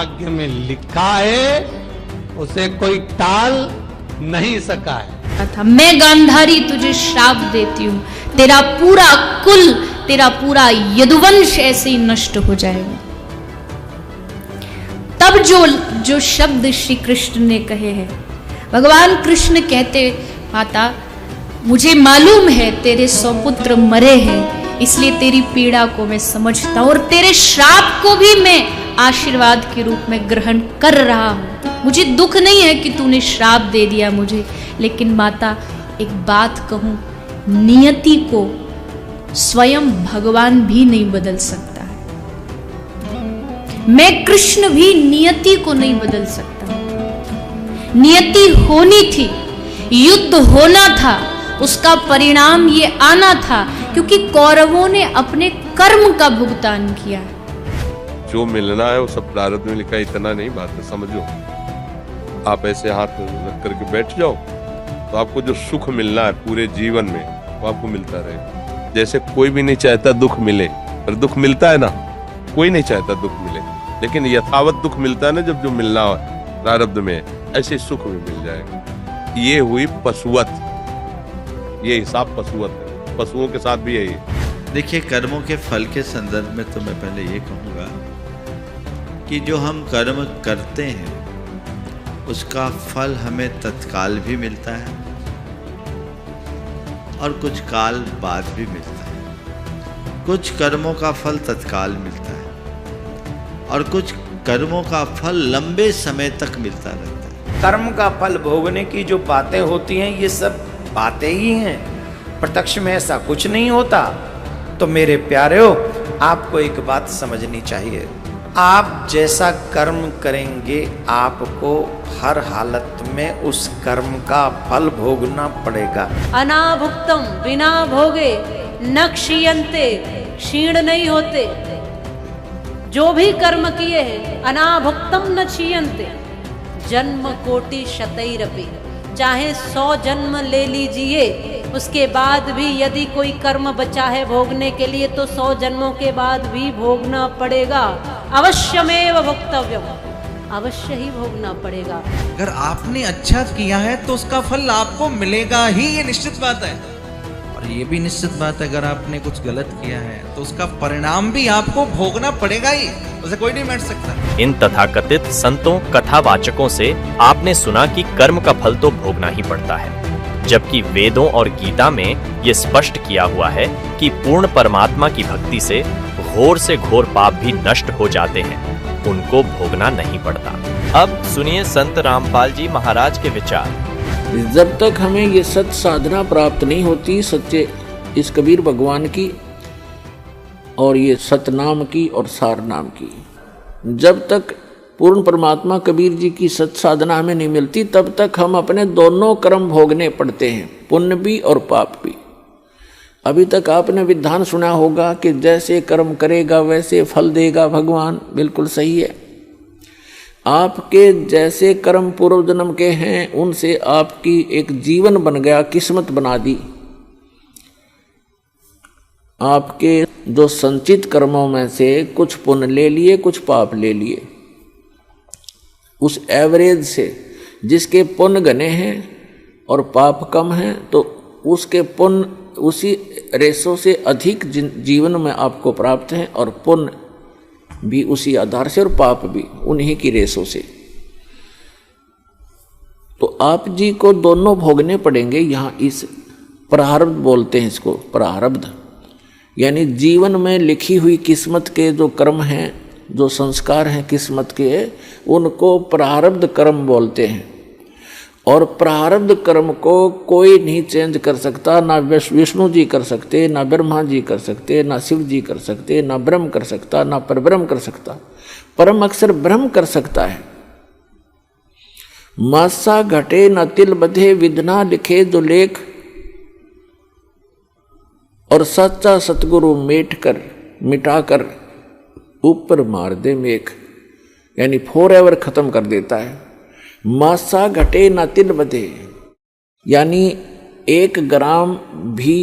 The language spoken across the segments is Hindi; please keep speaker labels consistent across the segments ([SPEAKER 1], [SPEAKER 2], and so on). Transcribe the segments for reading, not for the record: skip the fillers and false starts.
[SPEAKER 1] भाग्य में लिखा है उसे कोई टाल नहीं सका है।
[SPEAKER 2] था मैं गांधारी तुझे श्राप देती हूँ, तेरा पूरा कुल, तेरा पूरा यदुवंश ऐसे ही नष्ट हो जाएगा। तब जो शब्द श्री कृष्ण ने कहे हैं, भगवान कृष्ण कहते माता मुझे मालूम है तेरे 100 पुत्र मरे हैं, इसलिए तेरी पीड़ा को मैं समझता हूं और तेरे श्राप को भी मैं आशीर्वाद के रूप में ग्रहण कर रहा हूं। मुझे दुख नहीं है कि तूने श्राप दे दिया मुझे, लेकिन माता एक बात कहूं, नियति को स्वयं भगवान भी नहीं बदल सकता है। मैं कृष्ण भी नियति को नहीं बदल सकता। नियति होनी थी, युद्ध होना था, उसका परिणाम ये आना था, क्योंकि कौरवों ने अपने कर्म का भुगतान किया है।
[SPEAKER 3] जो मिलना है वो सब प्रारब्ध में लिखा है, इतना नहीं बात है, समझो। आप ऐसे हाथ रख करके बैठ जाओ तो आपको जो सुख मिलना है पूरे जीवन में वो आपको मिलता रहे। जैसे कोई भी नहीं चाहता दुख मिले, पर दुख मिलता है ना, कोई नहीं चाहता दुख मिले, लेकिन यथावत दुख मिलता है ना, जब जो मिलना हो प्रारब्ध में, ऐसे सुख भी मिल जाएगा। ये हुई पशुवत, ये हिसाब पशुवत है, पशुओं के साथ भी यही।
[SPEAKER 4] देखिए, कर्मों के फल के संदर्भ में तो मैं पहले ये कहूँगा कि जो हम कर्म करते हैं उसका फल हमें तत्काल भी मिलता है और कुछ काल बाद भी मिलता है। कुछ कर्मों का फल तत्काल मिलता है और कुछ कर्मों का फल लंबे समय तक मिलता रहता है।
[SPEAKER 5] कर्म का फल भोगने की जो बातें होती हैं ये सब बातें ही हैं, प्रत्यक्ष में ऐसा कुछ नहीं होता। तो मेरे प्यारेओ, आपको एक बात समझनी चाहिए, आप जैसा कर्म करेंगे आपको हर हालत में उस कर्म का फल भोगना पड़ेगा।
[SPEAKER 6] अनाभुक्तम बिना भोगे न क्षीयन्ते, क्षीण नहीं होते। जो भी कर्म किए हैं अनाभुक्तम न क्षीयन्ते, जन्म कोटि शतैरपि, चाहे 100 जन्म ले लीजिए, उसके बाद भी यदि कोई कर्म बचा है भोगने के लिए तो 100 जन्मों के बाद भी भोगना पड़ेगा। अवश्यमेव भोक्तव्यम, अवश्य ही भोगना पड़ेगा।
[SPEAKER 7] अगर आपने अच्छा किया है तो उसका फल आपको मिलेगा ही, ये निश्चित बात है। और ये भी निश्चित बात है अगर आपने कुछ गलत किया है तो उसका परिणाम भी आपको भोगना पड़ेगा ही, उसे कोई नहीं बैठ सकता।
[SPEAKER 8] इन तथाकथित संतों कथावाचकों से आपने सुना कि कर्म का फल तो भोगना ही पड़ता है, जबकि वेदों और गीता में ये स्पष्ट किया हुआ है कि पूर्ण परमात्मा की भक्ति से घोर से घोर पाप भी नष्ट हो जाते हैं, उनको भोगना नहीं पड़ता। अब सुनिए संत रामपाल जी महाराज के विचार।
[SPEAKER 9] जब तक हमें ये सत साधना प्राप्त नहीं होती, सच्चे इस कबीर भगवान की और ये सतनाम की और सार नाम की, जब तक पूर्ण परमात्मा कबीर जी की सत साधना हमें नहीं मिलती, तब तक हम अपने दोनों कर्म भोगने पड़ते हैं, पुण्य भी और पाप भी। अभी तक आपने विधान सुना होगा कि जैसे कर्म करेगा वैसे फल देगा भगवान, बिल्कुल सही है। आपके जैसे कर्म पूर्व जन्म के हैं उनसे आपकी एक जीवन बन गया, किस्मत बना दी। आपके जो संचित कर्मों में से कुछ पुण्य ले लिए, कुछ पाप ले लिए, उस एवरेज से जिसके पुण्य घने हैं और पाप कम हैं तो उसके पुण्य उसी रेशो से अधिक जीवन में आपको प्राप्त हैं और पुण्य भी उसी आधार से और पाप भी उन्हीं की रेशो से। तो आप जी को दोनों भोगने पड़ेंगे। यहाँ इस प्रारब्ध बोलते हैं इसको, प्रारब्ध यानी जीवन में लिखी हुई किस्मत के जो कर्म हैं, जो संस्कार हैं किस्मत के, उनको प्रारब्ध कर्म बोलते हैं। और प्रारब्ध कर्म को कोई नहीं चेंज कर सकता, ना विष्णु जी कर सकते, ना ब्रह्मा जी कर सकते, ना शिव जी कर सकते, ना ब्रह्म कर सकता, ना परब्रह्म कर सकता। परम अक्षर ब्रह्म कर सकता है। मासा घटे न तिल बधे, विधना लिखे जो लेख, और सच्चा सतगुरु मेट कर मिटाकर ऊपर मार दे मेघ, यानी फॉरएवर खत्म कर देता है। मासा घटे न तिल बधे, यानी 1 ग्राम भी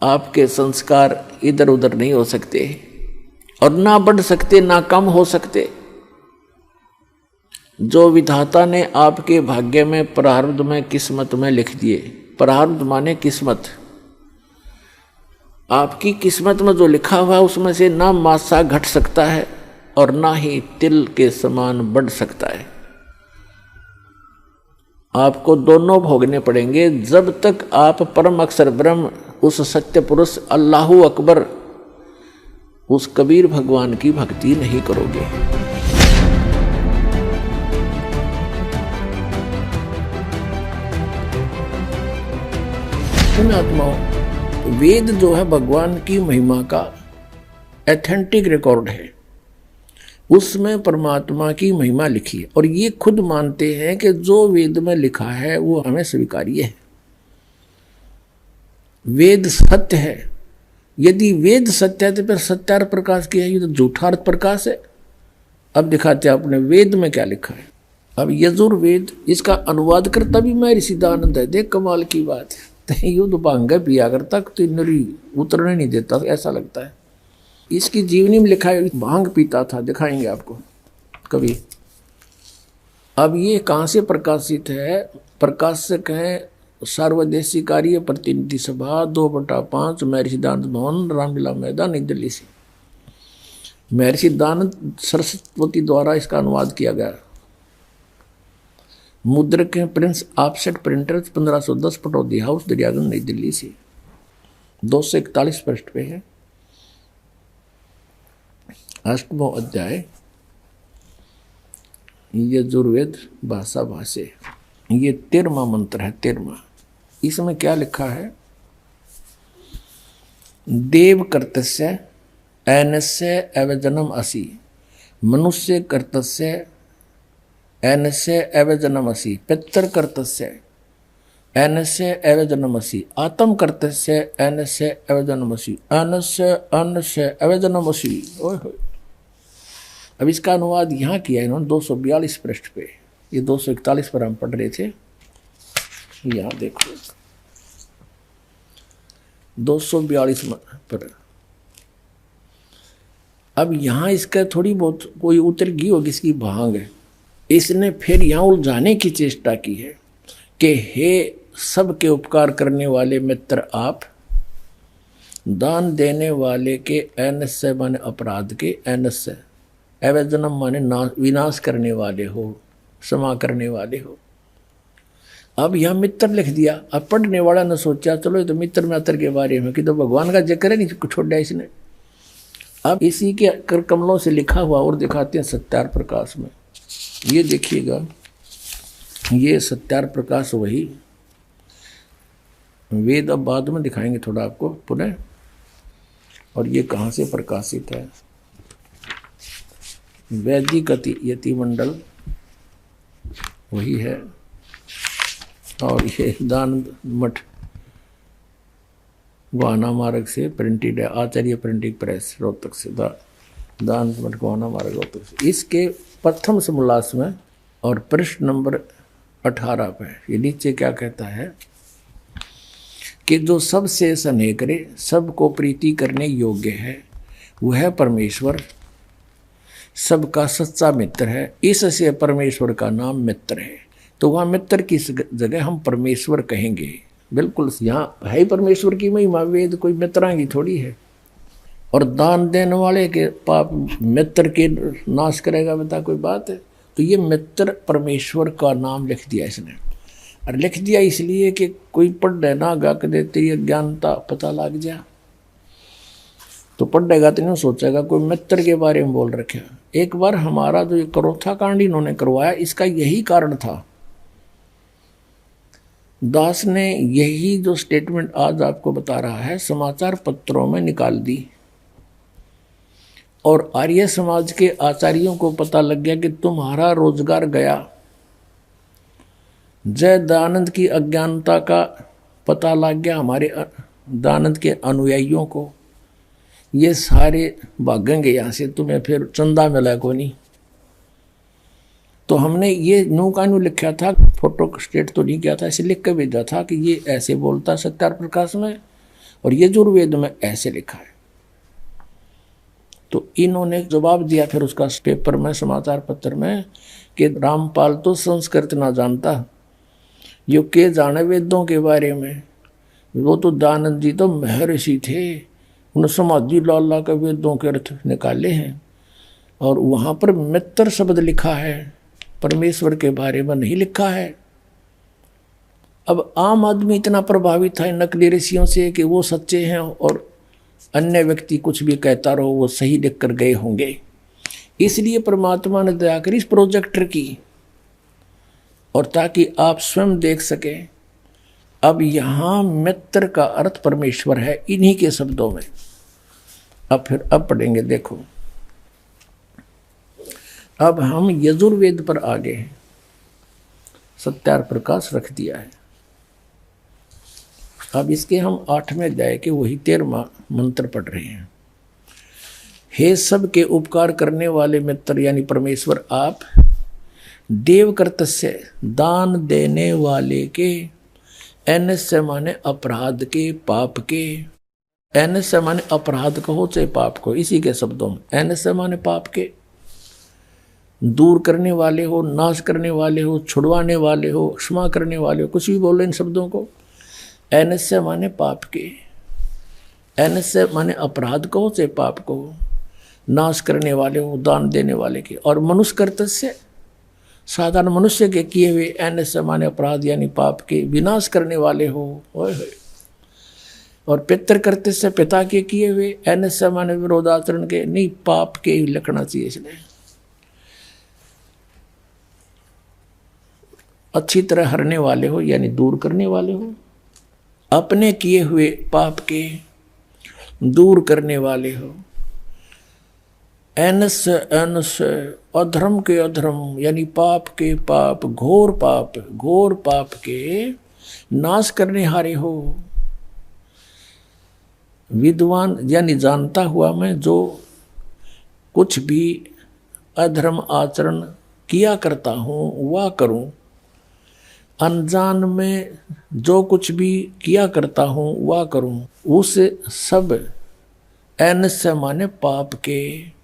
[SPEAKER 9] आपके संस्कार इधर उधर नहीं हो सकते। और ना बढ़ सकते ना कम हो सकते। जो विधाता ने आपके भाग्य में, प्रारब्ध में, किस्मत में लिख दिए, प्रारब्ध माने किस्मत, आपकी किस्मत में जो लिखा हुआ है उसमें से ना मासा घट सकता है और ना ही तिल के समान बढ़ सकता है। आपको दोनों भोगने पड़ेंगे जब तक आप परम अक्षर ब्रह्म, उस सत्य पुरुष अल्लाहु अकबर, उस कबीर भगवान की भक्ति नहीं करोगे। आत्माओं, वेद जो है भगवान की महिमा का एथेंटिक रिकॉर्ड है, उसमें परमात्मा की महिमा लिखी है और ये खुद मानते हैं कि जो वेद में लिखा है वो हमें स्वीकार्य है। वेद सत्य है। यदि वेद सत्य है तो फिर सत्यार्थ प्रकाश की है, ये तो झूठार्थ प्रकाश है। अब दिखाते हैं आपने वेद में क्या लिखा है। अब यजुर्वेद, इसका अनुवाद करता भी मैं ऋषिदानंद है। देख कमाल की बात है, युद्ध भांग पिया करता तो नरी उतरने नहीं देता, ऐसा लगता है। इसकी जीवनी में लिखा है भांग पीता था, दिखाएंगे आपको कभी। अब ये कहाँ से प्रकाशित है? प्रकाशक है सार्वदेशी कार्य प्रतिनिधि सभा 2/5 महर्षि दानंद भवन, रामलीला मैदान, नई दिल्ली से। महर्षि दानंद सरस्वती द्वारा इसका अनुवाद किया गया। मुद्रक हैं Prince offset printers, 1510, Pataudi house, Daryaganj, नई दिल्ली से। 241 पृष्ठ पे है। 8वां अध्याय यजुर्वेद भाषा भाष्य, ये 13वां मंत्र है। 13वां, इसमें क्या लिखा है? देव कर्तस्य ऐनस्य अवजनम असि, मनुष्य कर्तस्य ऐनस्य अवजनमसि, पितर कर्तस्य ऐनस्य अवजनमसि, आत्म कर्तस्य ऐनस्य अवजनमसि, अन्नस्य अन्नस्य अवजनमसि। ओए होए। अब इसका अनुवाद यहाँ किया इन्होंने 242 पृष्ठ पे। ये 241 पर हम पढ़ रहे थे, यहाँ देखो 242 पर। अब यहाँ इसका थोड़ी बहुत कोई उतर गई होगी, इसकी भांग है। इसने फिर यहाँ उलझाने की चेष्टा की है कि हे सबके उपकार करने वाले मित्र, आप दान देने वाले के ऐनस्य माने अपराध के, ऐनस्य अवजनम माने विनाश करने वाले हो, क्षमा करने वाले हो। अब यह मित्र लिख दिया। अब पढ़ने वाला ने सोचा चलो ये तो मित्र मित्र के बारे में कि तो भगवान का जिक्र है, नहीं छोड़ा इसने। अब इसी के कर कमलों से लिखा हुआ और दिखाते हैं सत्यार्थ प्रकाश में। ये देखिएगा, ये सत्यार्थ प्रकाश वही वेद, अब बाद में दिखाएंगे थोड़ा आपको पुनः। और ये कहाँ से प्रकाशित है? वैदिक यति मंडल वही है। और ये दान मठ गोहाना मार्ग से प्रिंटेड है, आचार्य प्रिंटिंग प्रेस रोहतक से, दान मठ गोहाना मार्ग रोहतक से। इसके प्रथम समोल्लास में और पृष्ठ नंबर 18 पे ये नीचे क्या कहता है कि जो सबसे स्नेह करे, सबको प्रीति करने योग्य है, वह परमेश्वर सबका सच्चा मित्र है। इससे परमेश्वर का नाम मित्र है। तो वहाँ मित्र की जगह हम परमेश्वर कहेंगे। बिल्कुल यहाँ है ही परमेश्वर की महिमा, वेद कोई मित्रा की थोड़ी है। और दान देने वाले के पाप मित्र के नाश करेगा, बता कोई बात है? तो ये मित्र परमेश्वर का नाम लिख दिया इसने। और लिख दिया इसलिए कि कोई पढ़ ना गा के देते ये ज्ञानता पता लग जा, तो पढ़ेगा तो नहीं सोचेगा कोई मित्र के बारे में बोल रखे। एक बार हमारा जो करोथा कांड इन्होंने करवाया, इसका यही कारण था। दास ने यही जो स्टेटमेंट आज आपको बता रहा है समाचार पत्रों में निकाल दी, और आर्य समाज के आचार्यों को पता लग गया कि तुम्हारा रोजगार गया। जय दानंद की अज्ञानता का पता लग गया हमारे दानंद के अनुयायियों को। ये सारे भागेंगे यहाँ से, तुम्हें फिर चंदा मिला को नहीं। तो हमने ये न्यू का न्यू लिखा था, फोटो स्टेट तो नहीं किया था, ऐसे लिख कर भेजा था कि ये ऐसे बोलता सत्यार्थ प्रकाश में, और ये यजुर्वेद में ऐसे लिखा है। तो इन्होंने जवाब दिया फिर उसका पेपर में, समाचार पत्र में, कि रामपाल तो संस्कृत ना जानता, यो के जाने वेदों के बारे में। वो तो दयानंद जी तो महर्षि थे, उन्होंने समाधि लाला के वेदों के अर्थ निकाले हैं, और वहाँ पर मित्र शब्द लिखा है, परमेश्वर के बारे में नहीं लिखा है। अब आम आदमी इतना प्रभावित है नकली ऋषियों से कि वो सच्चे हैं और अन्य व्यक्ति कुछ भी कहता रहो वो सही लिख कर गए होंगे। इसलिए परमात्मा ने दया करी इस प्रोजेक्टर की, और ताकि आप स्वयं देख सकें। अब यहाँ मित्र का अर्थ परमेश्वर है इन्हीं के शब्दों में। अब पढ़ेंगे, देखो अब हम यजुर्वेद पर आ गए हैं, सत्यार प्रकाश रख दिया है। अब इसके हम 8वें अध्याय के वही 13वां मंत्र पढ़ रहे हैं। हे सब के उपकार करने वाले मित्र यानी परमेश्वर, आप देव कर्तस्य दान देने वाले के, एनस्य माने अपराध के, पाप के, एनस्य माने अपराध कहो चाहे पाप को, इसी के शब्दों में एनस्य माने पाप के, दूर करने वाले हो, नाश करने वाले हो, छुड़वाने वाले हो, क्षमा करने वाले हो, कुछ भी बोलो इन शब्दों को। एनस्य माने पाप के, एनस्य माने अपराध कहो चाहे पाप को, नाश करने वाले हो, दान देने वाले के, और मनुष्य कर्तस्य साधारण मनुष्य के किए हुए, एनस्य माने अपराध यानी पाप के विनाश करने वाले हो, और पितृ कर्तस्य पिता के किए हुए, एनस्य माने विरोधाचरण के, नहीं पाप के ही लिखना चाहिए इसलिए। अच्छी तरह हरने वाले हो यानी दूर करने वाले हो, अपने किए हुए पाप के दूर करने वाले हो, एनस्य एनस्य अधर्म के अधर्म यानी पाप के पाप, घोर पाप के नाश करने हारे हो, विद्वान यानी जानता हुआ मैं जो कुछ भी अधर्म आचरण किया करता हूँ वह करूँ, अनजान में जो कुछ भी किया करता हूँ वह करूँ, उस सब एनस्य माने पाप के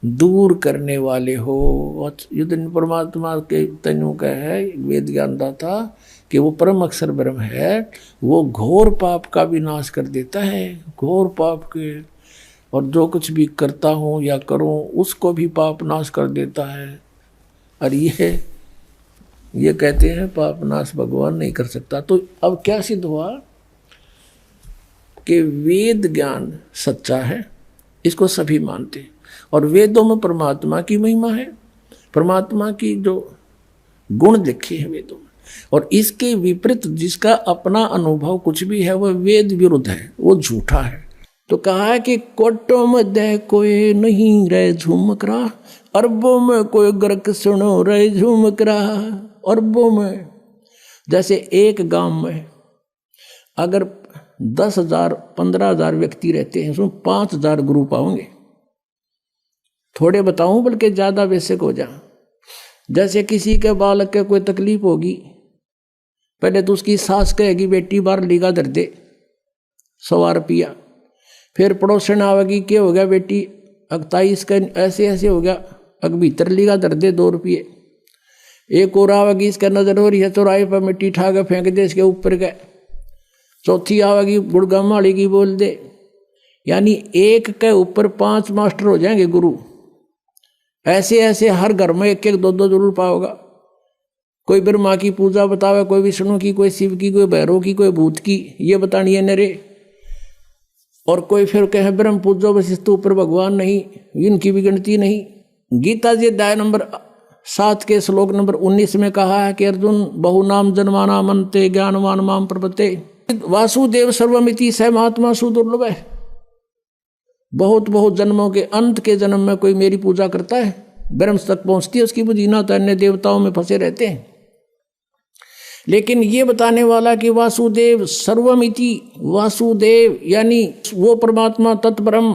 [SPEAKER 9] दूर करने वाले हो। युद्ध परमात्मा के तनु का है वेद ज्ञान दाता कि वो परम अक्षर ब्रह्म है, वो घोर पाप का भी नाश कर देता है, घोर पाप के, और जो कुछ भी करता हूँ या करूँ उसको भी पाप नाश कर देता है। और ये कहते हैं पाप नाश भगवान नहीं कर सकता। तो अब क्या सिद्ध हुआ कि वेद ज्ञान सच्चा है, इसको सभी मानते, और वेदों में परमात्मा की महिमा है, परमात्मा की जो गुण लिखे हैं वेदों में, और इसके विपरीत जिसका अपना अनुभव कुछ भी है वह वेद विरुद्ध है, वो झूठा है। तो कहा है कि कोटों में दे कोई नहीं रहे झूमक रहा, अरबों में कोई गर्क सुनो रहे झूमक रहा। अरबों में, जैसे एक गांव में अगर 10,000 15,000 व्यक्ति रहते हैं, उसमें 5,000 ग्रुप आओगे। थोड़े बताऊं बल्कि ज़्यादा बेसिक हो जा। जैसे किसी के बालक के कोई तकलीफ होगी, पहले तो उसकी सास कहेगी बेटी बार लीगा धर दे 100 रुपया, फिर पड़ोसन आवेगी क्या हो गया बेटी अगताईस का ऐसे ऐसे हो गया, अग भीतर लीगा धर दे 2 रुपये। एक और आवेगी इसका नजर हो रही है चौराहे पर मिट्टी ठा के फेंक दे इसके ऊपर गए। चौथी आवेगी गुड़गा माड़ी की बोल दे। यानी एक के ऊपर 5 मास्टर हो जाएंगे गुरु। ऐसे ऐसे हर घर में 1-1 2-2 जरूर पाओगा। कोई ब्रह्मा की पूजा बतावे, कोई विष्णु की, कोई शिव की, कोई भैरव की, कोई भूत की, ये बतानी है नरे। और कोई फिर कहे ब्रह्म पूजो वशिष्ठ ऊपर भगवान नहीं, इनकी भी गिनती नहीं। गीता जी अध्याय नंबर 7 के श्लोक नंबर 19 में कहा है कि अर्जुन बहु नाम जन्माना मनते ज्ञानवान माम प्रपते वासुदेव सर्वमिति स महात्मा सुदुर्लभ है। बहुत बहुत जन्मों के अंत के जन्म में कोई मेरी पूजा करता है, ब्रह्म तक पहुंचती है उसकी बुद्धि, ना तो अन्य देवताओं में फंसे रहते हैं। लेकिन ये बताने वाला कि वासुदेव सर्वमिति, वासुदेव यानी वो परमात्मा तत्परम,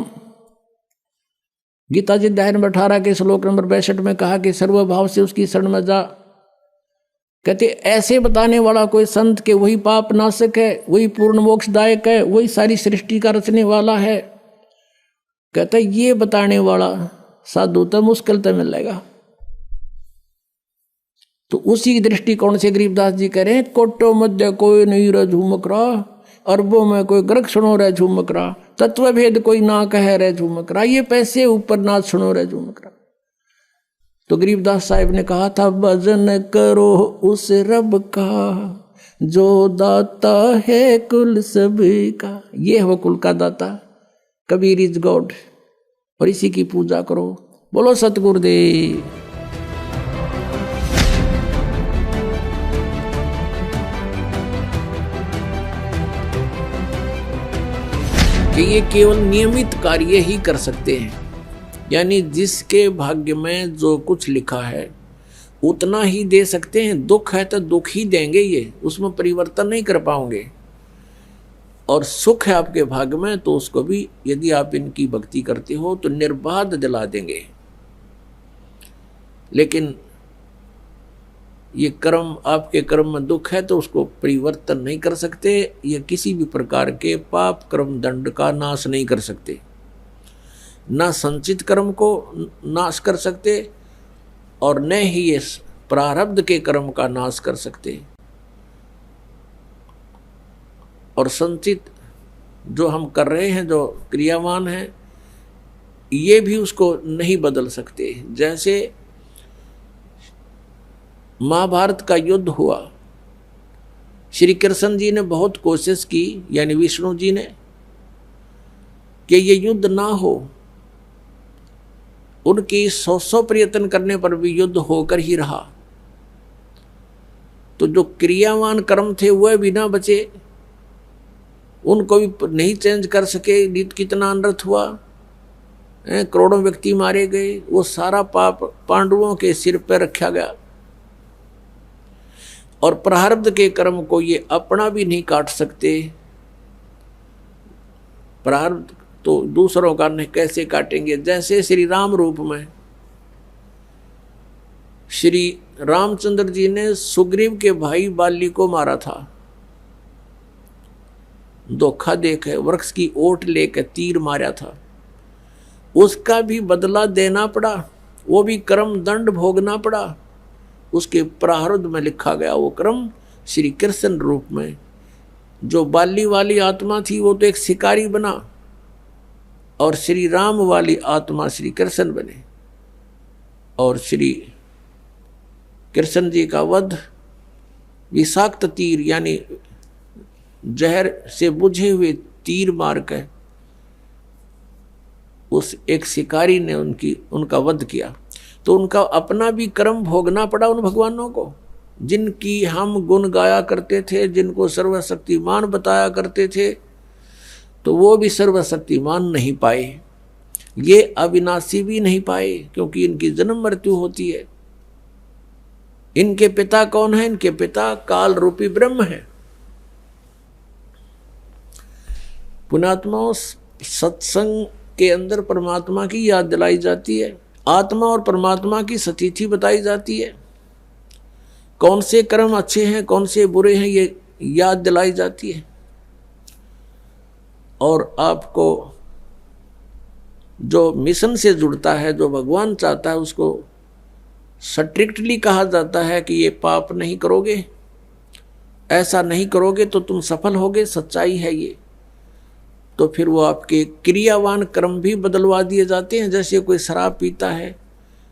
[SPEAKER 9] गीता जी अध्याय नंबर 18 के श्लोक नंबर 62 में कहा कि सर्वभाव से उसकी शरण में जा। कहते ऐसे बताने वाला कोई संत के वही पाप नाशक है, वही पूर्ण मोक्षदायक है, वही सारी सृष्टि का रचने वाला है। कहता ये बताने वाला साधु तो मुश्किल तो मिलेगा। तो उसी दृष्टिकोण से गरीबदास जी कह रहे हैं, कोटो मध्य कोई नहीं रह झूमक रहा, अरबों में कोई ग्रक सुनो रह झूमक रहा, तत्व भेद कोई ना कह रह झूमक रहा, ये पैसे ऊपर ना सुनो रह झूमक रहा। तो गरीबदास साहिब ने कहा था, भजन करो उस रब का जो दाता है कुल सभी का। ये है वो कुल का दाता, कबीर इज गॉड, और इसी की पूजा करो। बोलो सतगुरुदेव। कि ये केवल नियमित कार्य ही कर सकते हैं, यानी जिसके भाग्य में जो कुछ लिखा है उतना ही दे सकते हैं। दुख है तो दुख ही देंगे, ये उसमें परिवर्तन नहीं कर पाओगे। और सुख है आपके भाग्य में तो उसको भी यदि आप इनकी भक्ति करते हो तो निर्बाध दिला देंगे। लेकिन ये कर्म, आपके कर्म में दुख है तो उसको परिवर्तन नहीं कर सकते, ये किसी भी प्रकार के पाप कर्म दंड का नाश नहीं कर सकते, ना संचित कर्म को नाश कर सकते और न ही ये प्रारब्ध के कर्म का नाश कर सकते। और संचित जो हम कर रहे हैं, जो क्रियावान है, ये भी उसको नहीं बदल सकते। जैसे महाभारत का युद्ध हुआ, श्री कृष्ण जी ने बहुत कोशिश की, यानी विष्णु जी ने, कि ये युद्ध ना हो। उनकी 100 प्रयत्न करने पर भी युद्ध होकर ही रहा। तो जो क्रियावान कर्म थे वह भी ना बचे, उनको भी नहीं चेंज कर सके। नीत कितना अनर्थ हुआ, करोड़ों व्यक्ति मारे गए, वो सारा पाप पांडवों के सिर पर रखा गया। और प्रारब्ध के कर्म को ये अपना भी नहीं काट सकते। प्रारब्ध तो दूसरों का नहीं कैसे काटेंगे। जैसे श्री राम रूप में श्री रामचंद्र जी ने सुग्रीव के भाई बाली को मारा था, धोखा देकर वृक्ष की ओट लेकर तीर मारा था, उसका भी बदला देना पड़ा, वो भी कर्म दंड भोगना पड़ा। उसके प्रारब्ध में लिखा गया वो कर्म श्री कृष्ण रूप में। जो बाली वाली आत्मा थी वो तो एक शिकारी बना, और श्री राम वाली आत्मा श्री कृष्ण बने। और श्री कृष्ण जी का वध विषाक्त तीर, यानी जहर से बुझे हुए तीर मार कर उस एक शिकारी ने उनका वध किया। तो उनका अपना भी कर्म भोगना पड़ा उन भगवानों को, जिनकी हम गुण गाया करते थे, जिनको सर्वशक्तिमान बताया करते थे, तो वो भी सर्वशक्तिमान नहीं पाए, ये अविनाशी भी नहीं पाए, क्योंकि इनकी जन्म मृत्यु होती है। इनके पिता कौन है? इनके पिता काल रूपी ब्रह्म है। पुण्यात्माओं, सत्संग के अंदर परमात्मा की याद दिलाई जाती है, आत्मा और परमात्मा की सतिथि बताई जाती है, कौन से कर्म अच्छे हैं कौन से बुरे हैं ये याद दिलाई जाती है। और आपको जो मिशन से जुड़ता है, जो भगवान चाहता है, उसको स्ट्रिक्टली कहा जाता है कि ये पाप नहीं करोगे, ऐसा नहीं करोगे तो तुम सफल होगे, सच्चाई है ये। तो फिर वो आपके क्रियावान कर्म भी बदलवा दिए जाते हैं। जैसे कोई शराब पीता है,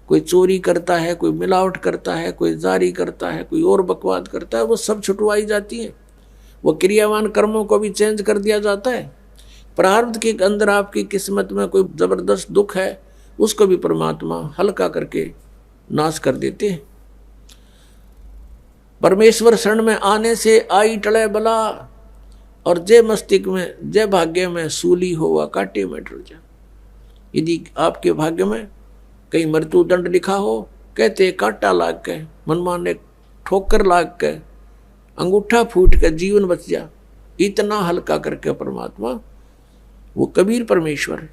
[SPEAKER 9] कोई चोरी करता है, कोई मिलावट करता है, कोई जारी करता है, कोई और बकवाद करता है, वो सब छुटवाई जाती है। वो क्रियावान कर्मों को भी चेंज कर दिया जाता है। प्रारब्ध के अंदर आपकी किस्मत में कोई जबरदस्त दुख है, उसको भी परमात्मा हल्का करके नाश कर देते हैं। परमेश्वर शरण में आने से आई टले बला, और जय मस्तिष्क में जय भाग्य में सूली होवा काटे में डर जा। यदि आपके भाग्य में कहीं मृत्यु दंड लिखा हो, कहते कांटा लाग के, मनमाने ठोकर लाग के, अंगूठा फूट के जीवन बच जा, इतना हल्का करके परमात्मा, वो कबीर परमेश्वर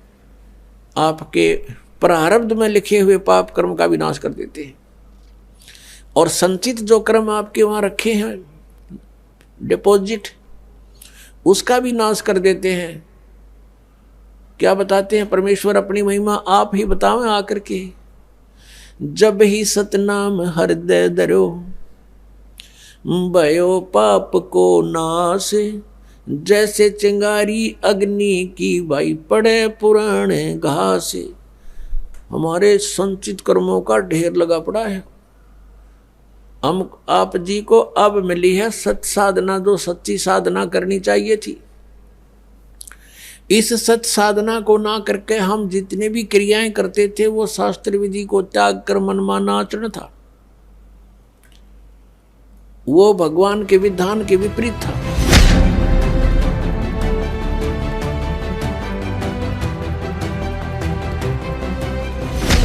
[SPEAKER 9] आपके प्रारब्ध में लिखे हुए पाप कर्म का विनाश कर देते हैं। और संचित जो कर्म आपके वहाँ रखे हैं डिपॉजिट, उसका भी नाश कर देते हैं क्या बताते हैं परमेश्वर अपनी महिमा? आप ही बताओ आकर के। जब ही सतनाम हृदय धरो, भयो पाप को नाश, जैसे चिंगारी अग्नि की भाई पड़े पुराने घास। हमारे संचित कर्मों का ढेर लगा पड़ा है। हम आप जी को अब मिली है सत साधना, जो सच्ची साधना करनी चाहिए थी। इस सत साधना को ना करके हम जितने भी क्रियाएं करते थे वो शास्त्र विधि को त्याग कर मनमाना आचरण था, वो भगवान के विधान के विपरीत था।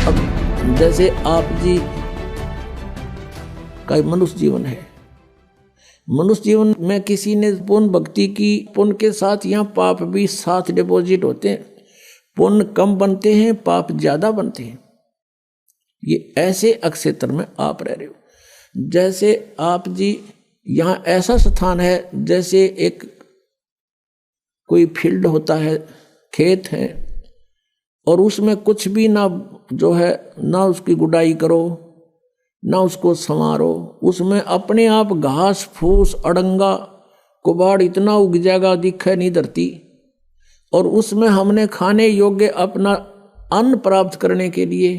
[SPEAKER 9] अब जैसे आप जी का मनुष्य जीवन है, मनुष्य जीवन में किसी ने पुण्य भक्ति की, पुण्य के साथ यहाँ पाप भी साथ डिपॉजिट होते हैं। पुण्य कम बनते हैं, पाप ज्यादा बनते हैं। ये ऐसे अक्षेत्र में आप रह रहे हो। जैसे आप जी यहाँ ऐसा स्थान है जैसे एक कोई फील्ड होता है, खेत है, और उसमें कुछ भी ना जो है ना उसकी गुडाई करो ना उसको संवारो, उसमें अपने आप घास फूस अड़ंगा कुबाड़ इतना उग जाएगा दिखे नहीं धरती। और उसमें हमने खाने योग्य अपना अन्न प्राप्त करने के लिए,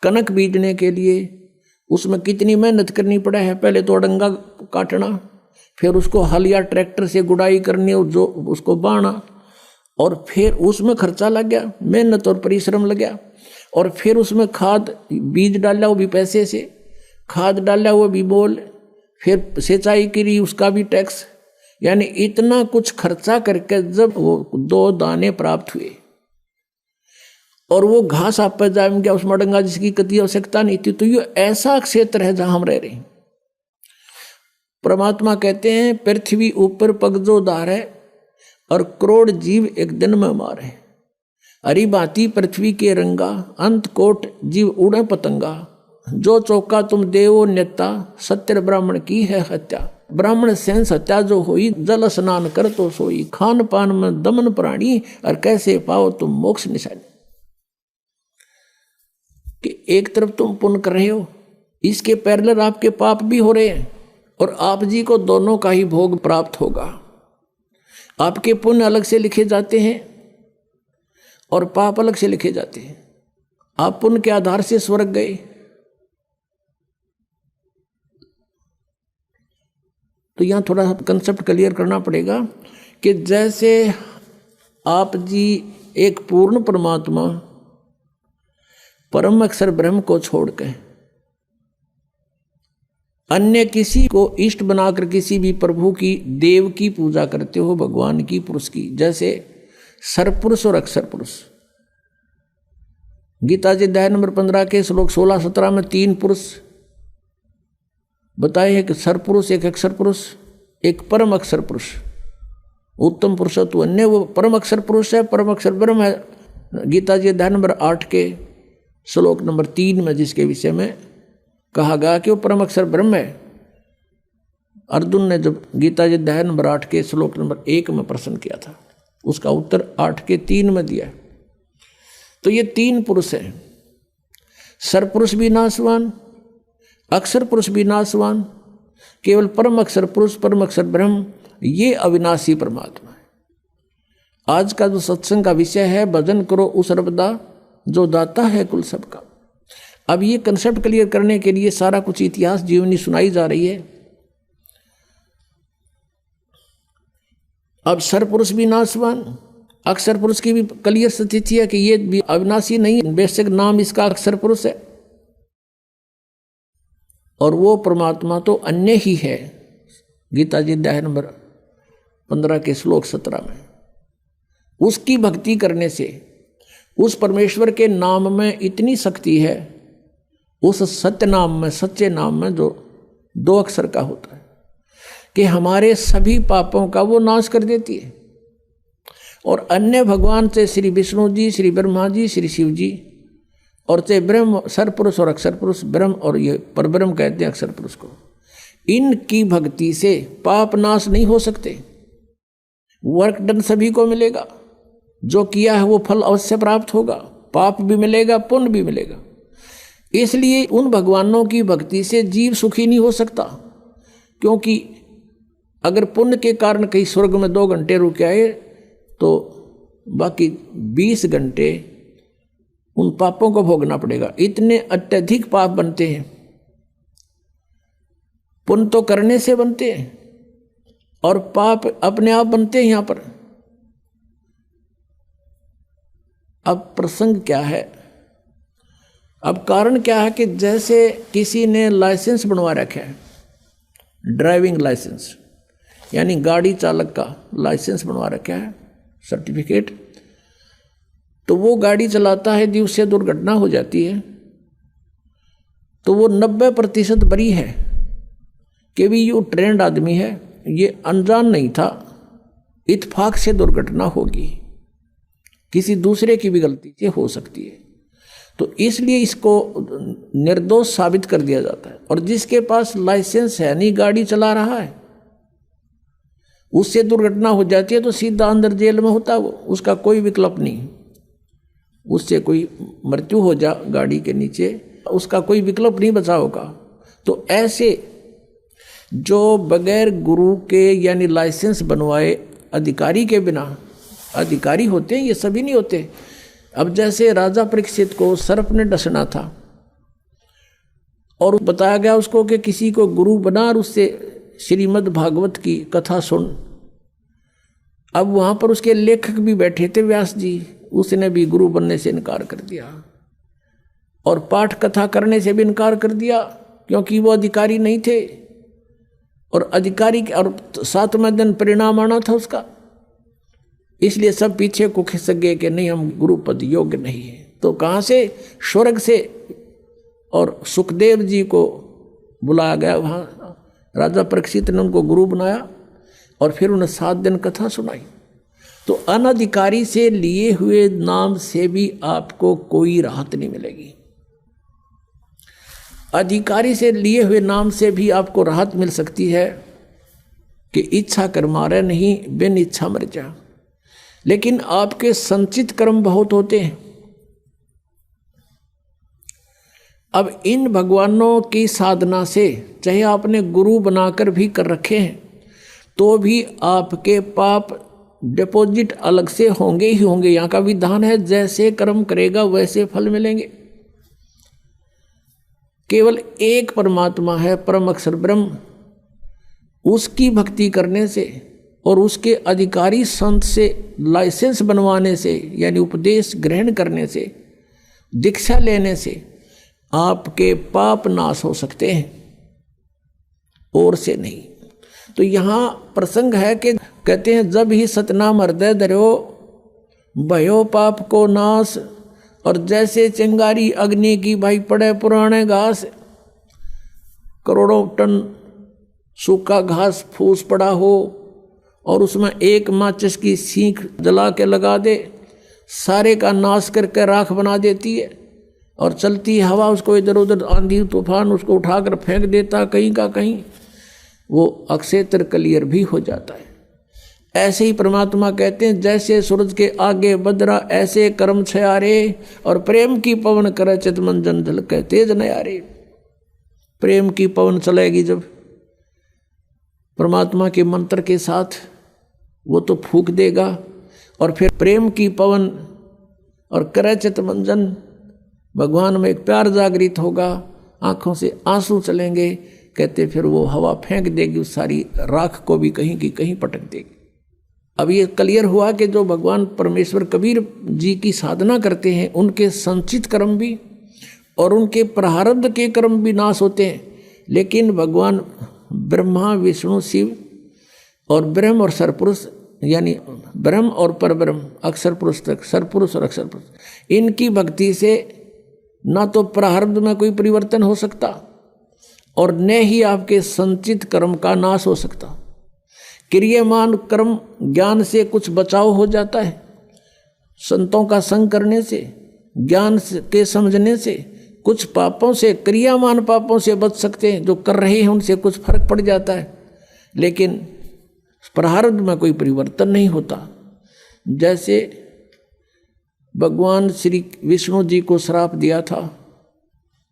[SPEAKER 9] कनक बीजने के लिए उसमें कितनी मेहनत करनी पड़ा है। पहले तो अड़ंगा काटना, फिर उसको हल या ट्रैक्टर से गुड़ाई करनी और जो उसको बाना, और फिर उसमें खर्चा लग गया, मेहनत और परिश्रम लग गया। और फिर उसमें खाद बीज डाला वो भी पैसे से, खाद डाला वो भी बोल, फिर सिंचाई करी उसका भी टैक्स, यानी इतना कुछ खर्चा करके जब वो 2 दाने प्राप्त हुए और वो घास आप पर जाम गया, उसमें डंगा जिसकी कति आवश्यकता नहीं थी। तो ये ऐसा क्षेत्र है जहां हम रह रहे हैं। परमात्मा कहते हैं पृथ्वी ऊपर पगजो धारे और करोड़ जीव एक दिन में मारे, हरी भांति पृथ्वी के रंगा, अंत कोट जीव उड़े पतंगा, जो चौका तुम देवो नेता, सत्य ब्राह्मण की है हत्या। ब्राह्मण सेंस हत्या जो हुई, जल स्नान कर तो सोई, खान पान में दमन प्राणी, और कैसे पाओ तुम मोक्ष निशानी। कि एक तरफ तुम पुण्य कर रहे हो, इसके पैरेलल आपके पाप भी हो रहे हैं, और आप जी को दोनों का ही भोग प्राप्त होगा। आपके पुण्य अलग से लिखे जाते हैं और पाप अलग से लिखे जाते हैं। आप पुण्य के आधार से स्वर्ग गए, तो यहां थोड़ा कंसेप्ट क्लियर करना पड़ेगा कि जैसे आप जी एक पूर्ण परमात्मा परम अक्षर ब्रह्म को छोड़कर अन्य किसी को इष्ट बनाकर किसी भी प्रभु की, देव की पूजा करते हो, भगवान की, पुरुष की, जैसे सरपुरुष और अक्षर पुरुष। गीता जी अध्याय नंबर 15 के श्लोक 16-17 में 3 पुरुष बताए हैं कि सरपुरुष, एक अक्षर पुरुष, एक परम अक्षर पुरुष। उत्तम पुरुष तो अन्य वो परम अक्षर पुरुष है, परम अक्षर ब्रह्म है। गीता जी अध्याय नंबर 8 के श्लोक नंबर 3 में जिसके विषय में कहा गया कि वो परम अक्षर ब्रह्म है। अर्जुन ने जब गीता जी अध्याय नंबर 8 के श्लोक नंबर 1 में प्रश्न किया था, उसका उत्तर 8 के 3 में दिया। तो ये 3 पुरुष हैं, सरपुरुष भी नाशवान, अक्षर पुरुष भी नाशवान, केवल परम अक्षर पुरुष, परम अक्षर ब्रह्म, ये अविनाशी परमात्मा है। आज का जो सत्संग का विषय है, भजन करो उस सर्वदा जो दाता है कुल सबका। अब ये कंसेप्ट क्लियर करने के लिए सारा कुछ इतिहास जीवनी सुनाई जा रही है। अब सरपुरुष भी नाशवान, अक्षर पुरुष की भी क्लियर स्थिति है कि ये भी अविनाशी नहीं, बेशक नाम इसका अक्षर पुरुष है, और वो परमात्मा तो अन्य ही है। गीता जी अध्याय नंबर 15 के श्लोक 17 में उसकी भक्ति करने से उस परमेश्वर के नाम में इतनी शक्ति है, उस सत्य नाम में, सच्चे नाम में जो 2 अक्षर का होता है, कि हमारे सभी पापों का वो नाश कर देती है। और अन्य भगवान से श्री विष्णु जी, श्री ब्रह्मा जी, श्री शिव जी, और चाहे ब्रह्म सरपुरुष और अक्षर पुरुष, ब्रह्म और ये परब्रह्म कहते हैं अक्षर पुरुष को, इनकी भक्ति से पाप नाश नहीं हो सकते। वर्क डन सभी को मिलेगा, जो किया है वो फल अवश्य प्राप्त होगा, पाप भी मिलेगा, पुण्य भी मिलेगा। इसलिए उन भगवानों की भक्ति से जीव सुखी नहीं हो सकता, क्योंकि अगर पुण्य के कारण कहीं स्वर्ग में 2 घंटे रुक आए तो बाकी 20 घंटे उन पापों को भोगना पड़ेगा। इतने अत्यधिक पाप बनते हैं। पुण्य तो करने से बनते हैं और पाप अपने आप बनते हैं यहां पर। अब प्रसंग क्या है, अब कारण क्या है कि जैसे किसी ने लाइसेंस बनवा रखा है, ड्राइविंग लाइसेंस यानी गाड़ी चालक का लाइसेंस बनवा रखा है, सर्टिफिकेट, तो वो गाड़ी चलाता है, यदि उससे दुर्घटना हो जाती है तो वो 90% बरी है कि भी ये ट्रेंड आदमी है, ये अनजान नहीं था, इत्तेफाक से दुर्घटना होगी, किसी दूसरे की भी गलती से हो सकती है। तो इसलिए इसको निर्दोष साबित कर दिया जाता है। और जिसके पास लाइसेंस है, नहीं गाड़ी चला रहा है, उससे दुर्घटना हो जाती है तो सीधा अंदर जेल में होता है वो, उसका कोई विकल्प नहीं। उससे कोई मृत्यु हो जा गाड़ी के नीचे, उसका कोई विकल्प नहीं बचा होगा। तो ऐसे जो बगैर गुरु के यानी लाइसेंस बनवाए अधिकारी के बिना अधिकारी होते हैं, ये सभी नहीं होते। अब जैसे राजा परीक्षित को सर्प ने डसना था और बताया गया उसको कि किसी को गुरु बना और उससे श्रीमद् भागवत की कथा सुन। अब वहां पर उसके लेखक भी बैठे थे, व्यास जी, उसने भी गुरु बनने से इनकार कर दिया और पाठ कथा करने से भी इनकार कर दिया, क्योंकि वो अधिकारी नहीं थे और अधिकारी और 7वें दिन परिणाम आना था उसका। इसलिए सब पीछे को खिसक गए कि नहीं, हम गुरु पद योग्य नहीं है। तो कहाँ से? स्वर्ग से। और सुखदेव जी को बुलाया गया, वहाँ राजा परीक्षित ने उनको गुरु बनाया और फिर उन्हें 7 दिन कथा सुनाई। तो अनधिकारी से लिए हुए नाम से भी आपको कोई राहत नहीं मिलेगी, अधिकारी से लिए हुए नाम से भी आपको राहत मिल सकती है कि इच्छा कर मारे नहीं, बिन इच्छा मर जा। लेकिन आपके संचित कर्म बहुत होते हैं। अब इन भगवानों की साधना से, चाहे आपने गुरु बनाकर भी कर रखे हैं, तो भी आपके पाप डिपॉजिट अलग से होंगे ही होंगे। यहाँ का विधान है, जैसे कर्म करेगा वैसे फल मिलेंगे। केवल एक परमात्मा है, परम अक्षर ब्रह्म, उसकी भक्ति करने से और उसके अधिकारी संत से लाइसेंस बनवाने से यानी उपदेश ग्रहण करने से, दीक्षा लेने से आपके पाप नाश हो सकते हैं, और से नहीं। तो यहाँ प्रसंग है कि कहते हैं, जब ही सतनाम हृदय धरो भयो पाप को नाश। और जैसे चिंगारी अग्नि की भाई पड़े पुराने घास, करोड़ों टन सूखा घास फूस पड़ा हो और उसमें एक माचिस की सीख जला के लगा दे, सारे का नाश करके राख बना देती है। और चलती हवा उसको इधर उधर, आंधी तूफान उसको उठाकर फेंक देता कहीं का कहीं, वो अक्षेत्र क्लियर भी हो जाता है। ऐसे ही परमात्मा कहते हैं, जैसे सूरज के आगे बदरा ऐसे कर्म छयारे, और प्रेम की पवन करे चित मंजन झलके तेज नयारे। प्रेम की पवन चलेगी जब परमात्मा के मंत्र के साथ, वो तो फूंक देगा और फिर प्रेम की पवन और करे चित मंजन, भगवान में एक प्यार जागृत होगा, आंखों से आंसू चलेंगे। कहते फिर वो हवा फेंक देगी, उस सारी राख को भी कहीं की कहीं पटक देगी। अब ये क्लियर हुआ कि जो भगवान परमेश्वर कबीर जी की साधना करते हैं, उनके संचित कर्म भी और उनके प्रारब्ध के कर्म भी नाश होते हैं। लेकिन भगवान ब्रह्मा विष्णु शिव और ब्रह्म और सरपुरुष यानी ब्रह्म और परब्रह्म, अक्षर पुरुष तक, सरपुरुष और अक्षर पुरुष, इनकी भक्ति से ना तो प्रारब्ध में कोई परिवर्तन हो सकता और न ही आपके संचित कर्म का नाश हो सकता। क्रियामान कर्म ज्ञान से कुछ बचाव हो जाता है, संतों का संग करने से, ज्ञान के समझने से कुछ पापों से, क्रियामान पापों से बच सकते हैं। जो कर रहे हैं उनसे कुछ फर्क पड़ जाता है, लेकिन प्रारब्ध में कोई परिवर्तन नहीं होता। जैसे भगवान श्री विष्णु जी को श्राप दिया था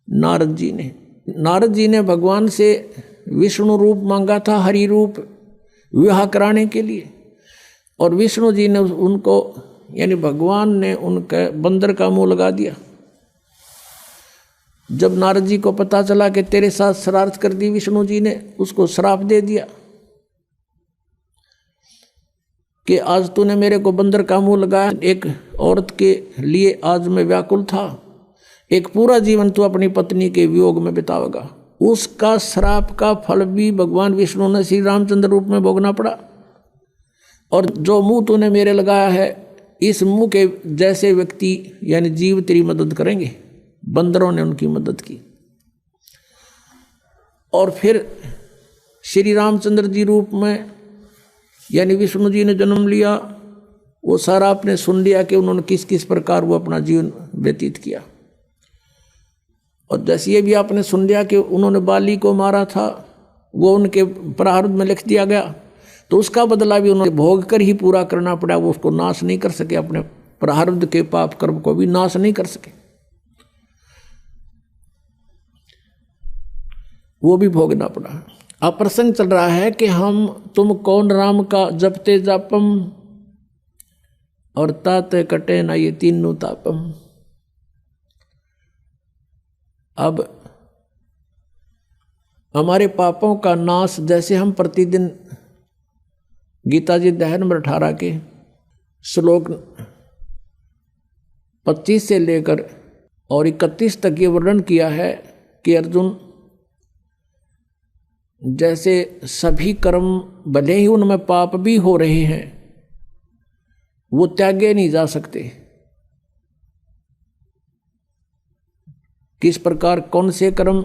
[SPEAKER 9] नारद जी ने। नारद जी ने भगवान से विष्णु रूप मांगा था, हरि रूप विवाह कराने के लिए, और विष्णु जी ने उनको यानी भगवान ने उनके बंदर का मुंह लगा दिया। जब नारद जी को पता चला कि तेरे साथ शरारत कर दी विष्णु जी ने, उसको श्राप दे दिया कि आज तूने मेरे को बंदर का मुंह लगाया। एक औरत के लिए आज मैं व्याकुल था, एक पूरा जीवन तू अपनी पत्नी के वियोग में बितावेगा। उसका श्राप का फल भी भगवान विष्णु ने श्री रामचंद्र रूप में भोगना पड़ा। और जो मुंह तूने मेरे लगाया है, इस मुंह के जैसे व्यक्ति यानी जीव तेरी मदद करेंगे। बंदरों ने उनकी मदद की। और फिर श्री रामचंद्र जी रूप में यानी विष्णु जी ने जन्म लिया। वो सारा आपने सुन लिया कि उन्होंने किस किस प्रकार वो अपना जीवन व्यतीत किया। और जैसे ये भी आपने सुन लिया कि उन्होंने बाली को मारा था, वो उनके प्रारब्ध में लिख दिया गया, तो उसका बदला भी उन्होंने भोग कर ही पूरा करना पड़ा। वो उसको नाश नहीं कर सके, अपने प्रारब्ध के पाप कर्म को भी नाश नहीं कर सके, वो भी भोगना पड़ा। अब प्रसंग चल रहा है कि तुम कौन राम का जपते जापम और ताते कटे ना ये तीनों तापम। अब हमारे पापों का नाश, जैसे हम प्रतिदिन गीता जी अध्याय नंबर 18 के श्लोक 25 से लेकर और 31 तक ये वर्णन किया है कि अर्जुन, जैसे सभी कर्म भले ही उनमें पाप भी हो रहे हैं, वो त्यागे नहीं जा सकते। किस प्रकार, कौन से कर्म?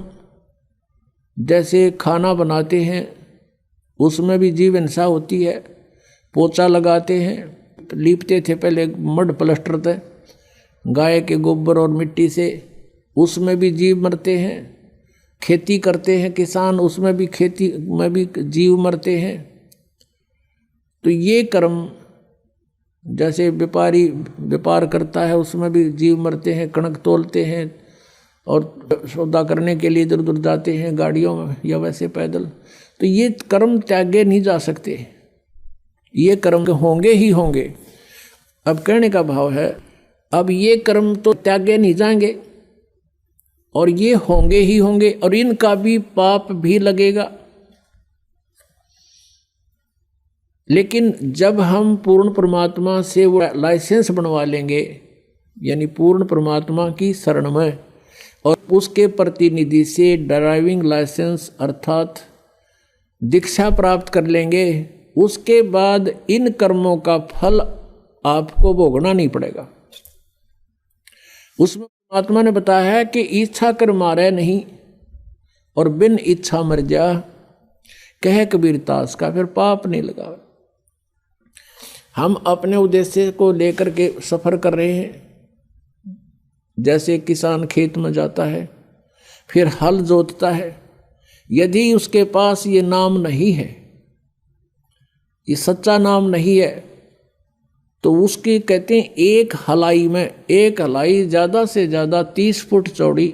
[SPEAKER 9] जैसे खाना बनाते हैं, उसमें भी जीव हिंसा होती है। पोछा लगाते हैं, लीपते थे पहले मड प्लास्टर थे गाय के गोबर और मिट्टी से, उसमें भी जीव मरते हैं। खेती करते हैं किसान, उसमें भी खेती में भी जीव मरते हैं। तो ये कर्म, जैसे व्यापारी व्यापार करता है, उसमें भी जीव मरते हैं। कणक तोलते हैं और सौदा करने के लिए इधर उधर जाते हैं गाड़ियों में या वैसे पैदल। तो ये कर्म त्यागे नहीं जा सकते, ये कर्म होंगे ही होंगे। अब कहने का भाव है, अब ये कर्म तो त्यागे नहीं जाएंगे और ये होंगे ही होंगे, और इनका भी पाप भी लगेगा। लेकिन जब हम पूर्ण परमात्मा से वो लाइसेंस बनवा लेंगे, यानी पूर्ण परमात्मा की शरण में, और उसके प्रतिनिधि से ड्राइविंग लाइसेंस अर्थात दीक्षा प्राप्त कर लेंगे, उसके बाद इन कर्मों का फल आपको भोगना नहीं पड़ेगा। उसमें परमात्मा ने बताया है कि इच्छा कर मारे नहीं और बिन इच्छा मर जा, कहे कबीर दास का फिर पाप नहीं लगा। हम अपने उद्देश्य को लेकर के सफर कर रहे हैं। जैसे किसान खेत में जाता है, फिर हल जोतता है, यदि उसके पास ये नाम नहीं है, ये सच्चा नाम नहीं है, तो उसकी कहते हैं एक हलाई में, एक हलाई ज़्यादा से ज़्यादा 30 फुट चौड़ी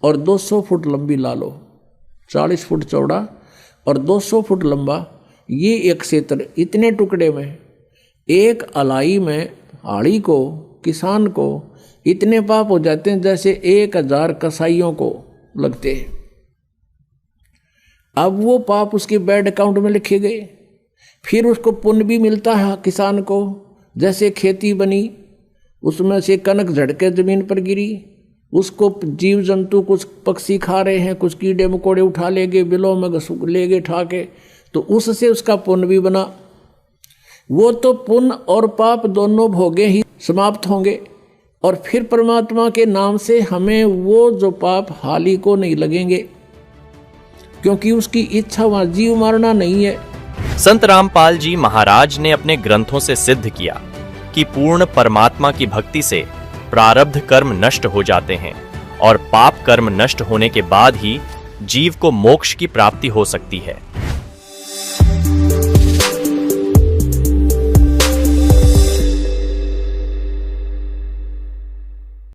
[SPEAKER 9] और 200 फुट लंबी ला लो, 40 फुट चौड़ा और 200 फुट लंबा, ये एक क्षेत्र, इतने टुकड़े में एक हलाई में हाड़ी को, किसान को इतने पाप हो जाते हैं जैसे 1000 कसाईयों को लगते हैं। अब वो पाप उसके बैंक अकाउंट में लिखे गए, फिर उसको पुण्य भी मिलता है किसान को। जैसे खेती बनी, उसमें से कनक झड़के जमीन पर गिरी, उसको जीव जंतु कुछ पक्षी खा रहे हैं, कुछ कीड़े मकोड़े उठा ले गए, बिलों में ले गए ठा के, तो उससे उसका पुण्य भी बना। वो तो पुण्य और पाप दोनों भोगे ही समाप्त होंगे, और फिर परमात्मा के नाम से हमें वो जो पाप हाली को नहीं लगेंगे, क्योंकि उसकी इच्छा वहां जीव मारना नहीं है।
[SPEAKER 8] संत रामपाल जी महाराज ने अपने ग्रंथों से सिद्ध किया कि पूर्ण परमात्मा की भक्ति से प्रारब्ध कर्म नष्ट हो जाते हैं और पाप कर्म नष्ट होने के बाद ही जीव को मोक्ष की प्राप्ति हो सकती है।